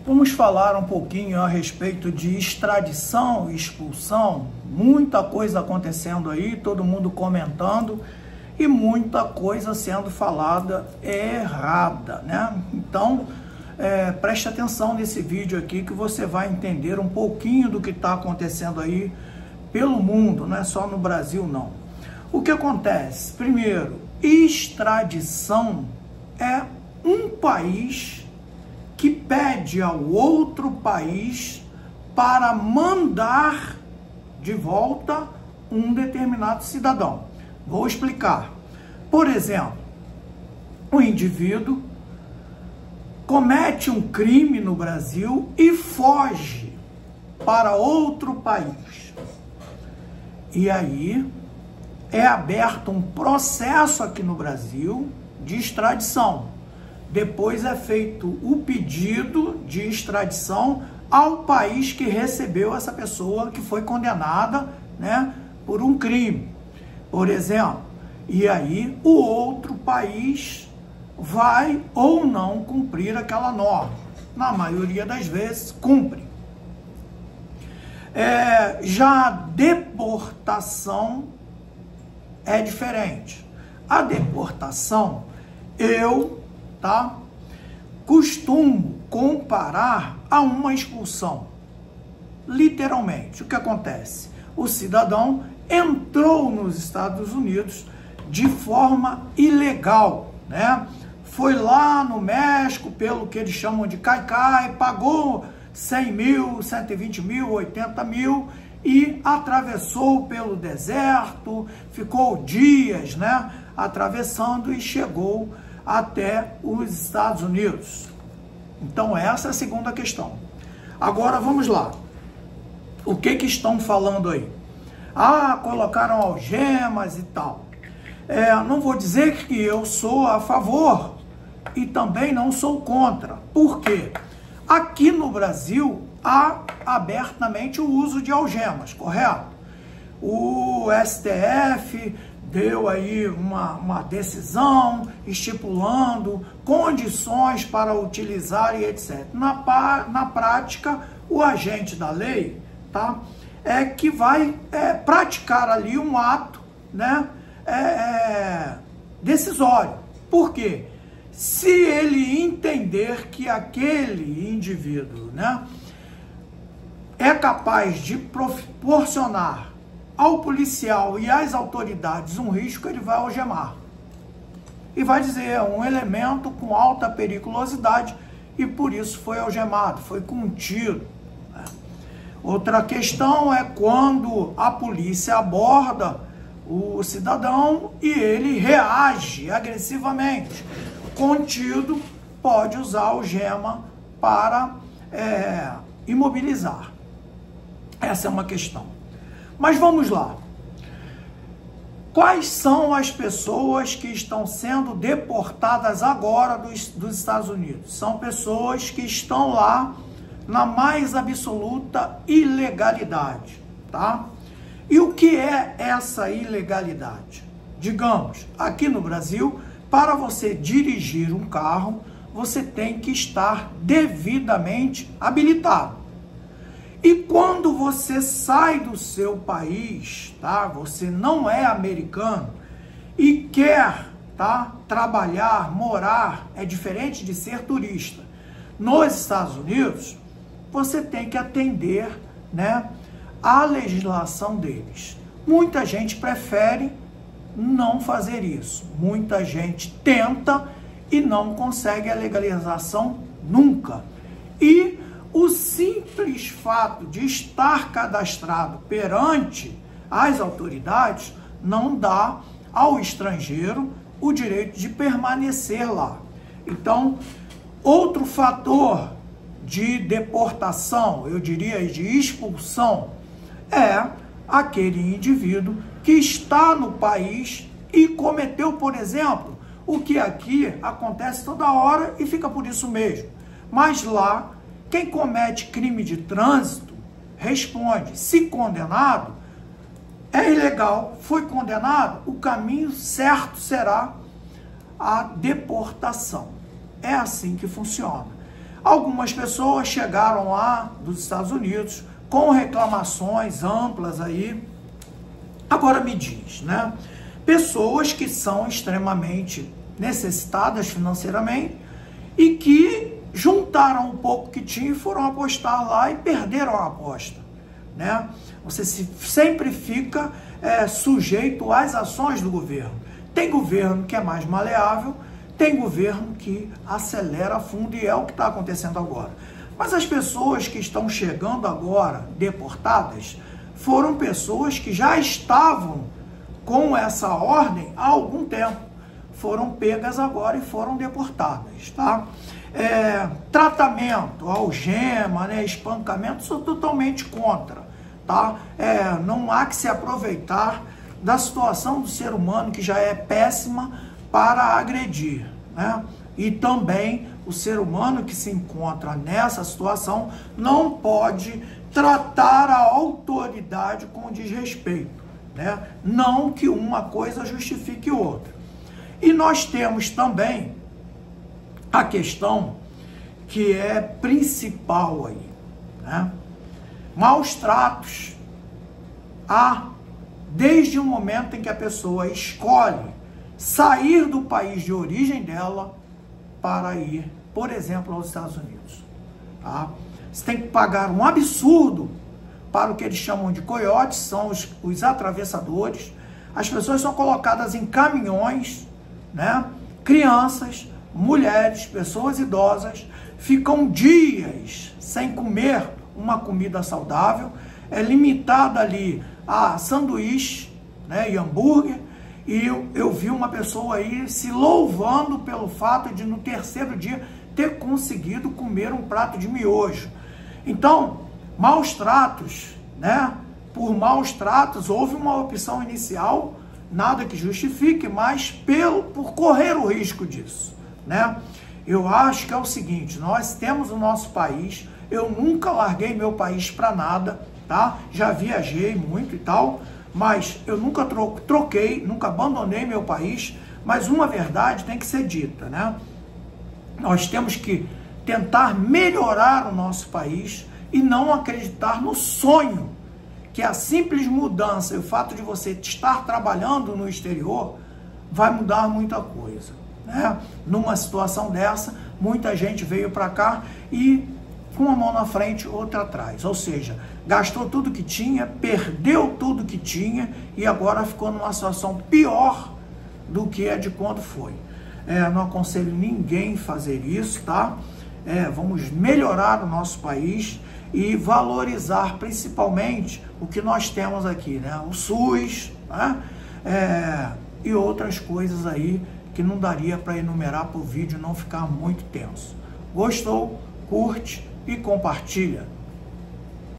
Vamos falar um pouquinho a respeito de extradição e expulsão. Muita coisa acontecendo aí, todo mundo comentando e muita coisa sendo falada errada, né? Então, preste atenção nesse vídeo aqui que você vai entender um pouquinho do que está acontecendo aí pelo mundo, não é só no Brasil, não. O que acontece? Primeiro, extradição é um país que pede ao outro país para mandar de volta um determinado cidadão. Vou explicar. Por exemplo, um indivíduo comete um crime no Brasil e foge para outro país. E aí é aberto um processo aqui no Brasil de extradição. Depois é feito o pedido de extradição ao país que recebeu essa pessoa que foi condenada, né, por um crime, por exemplo. E aí o outro país vai ou não cumprir aquela norma. Na maioria das vezes cumpre. Já a deportação é diferente. A deportação, costumo comparar a uma expulsão. Literalmente, o que acontece? O cidadão entrou nos Estados Unidos de forma ilegal, né? Foi lá no México, pelo que eles chamam de caicai, pagou 100 mil, 120 mil, 80 mil e atravessou pelo deserto, ficou dias, né, atravessando e chegou até os Estados Unidos. Então essa é a segunda questão. Agora vamos lá. O que estão falando aí? Colocaram algemas e tal. Não vou dizer que eu sou a favor e também não sou contra. Por quê? Aqui no Brasil há abertamente o uso de algemas, correto? O STF deu aí uma decisão estipulando condições para utilizar e etc. Na prática, o agente da lei, que vai praticar ali um ato, né, decisório. Por quê? Se ele entender que aquele indivíduo, né, é capaz de proporcionar ao policial e às autoridades um risco, ele vai algemar. E vai dizer, é um elemento com alta periculosidade e por isso foi algemado, foi contido. Outra questão é quando a polícia aborda o cidadão e ele reage agressivamente. Contido, pode usar algema para imobilizar. Essa é uma questão. Mas vamos lá. Quais são as pessoas que estão sendo deportadas agora dos Estados Unidos? São pessoas que estão lá na mais absoluta ilegalidade, tá? E o que é essa ilegalidade? Digamos, aqui no Brasil, para você dirigir um carro, você tem que estar devidamente habilitado. E quando você sai do seu país, você não é americano e quer, trabalhar, morar, é diferente de ser turista. Nos Estados Unidos, você tem que atender, né, a legislação deles. Muita gente prefere não fazer isso. Muita gente tenta e não consegue a legalização nunca. E o simples fato de estar cadastrado perante as autoridades não dá ao estrangeiro o direito de permanecer lá. Então, outro fator de deportação, eu diria de expulsão, é aquele indivíduo que está no país e cometeu, por exemplo, o que aqui acontece toda hora e fica por isso mesmo. Mas lá, quem comete crime de trânsito responde. Se condenado, é ilegal, foi condenado, o caminho certo será a deportação. É assim que funciona. Algumas pessoas chegaram lá dos Estados Unidos com reclamações amplas aí. Agora me diz, né? Pessoas que são extremamente necessitadas financeiramente e que juntaram um pouco que tinham e foram apostar lá e perderam a aposta, né? Você sempre fica sujeito às ações do governo. Tem governo que é mais maleável, tem governo que acelera a fundo e é o que está acontecendo agora. Mas as pessoas que estão chegando agora, deportadas, foram pessoas que já estavam com essa ordem há algum tempo. Foram pegas agora e foram deportadas, tá? Tratamento, algema, né, espancamento, sou totalmente contra, tá? Não há que se aproveitar da situação do ser humano, que já é péssima, para agredir, né? E também o ser humano que se encontra nessa situação não pode tratar a autoridade com desrespeito, né? Não que uma coisa justifique outra. E nós temos também a questão que é principal aí, né? Maus tratos há desde o momento em que a pessoa escolhe sair do país de origem dela para ir, por exemplo, aos Estados Unidos, tá? Você tem que pagar um absurdo para o que eles chamam de coiotes, são os atravessadores. As pessoas são colocadas em caminhões, né? Crianças, mulheres, pessoas idosas, ficam dias sem comer uma comida saudável, é limitada ali a sanduíche, né, e hambúrguer. E eu vi uma pessoa aí se louvando pelo fato de no terceiro dia ter conseguido comer um prato de miojo. Então, maus tratos, né? Por maus tratos, houve uma opção inicial, nada que justifique, mas por correr o risco disso, né? Eu acho que é o seguinte, nós temos o nosso país, eu nunca larguei meu país para nada, tá? Já viajei muito e tal, mas eu nunca troquei, nunca abandonei meu país, mas uma verdade tem que ser dita, né? Nós temos que tentar melhorar o nosso país e não acreditar no sonho que a simples mudança e o fato de você estar trabalhando no exterior vai mudar muita coisa, né? Numa situação dessa, muita gente veio para cá e com uma mão na frente, outra atrás, ou seja, gastou tudo que tinha, perdeu tudo que tinha e agora ficou numa situação pior do que é de quando foi. Não aconselho ninguém fazer isso, tá? Vamos melhorar o nosso país e valorizar principalmente o que nós temos aqui, né? O SUS, né? E outras coisas aí que não daria para enumerar por vídeo, não ficar muito tenso. Gostou? Curte e compartilha.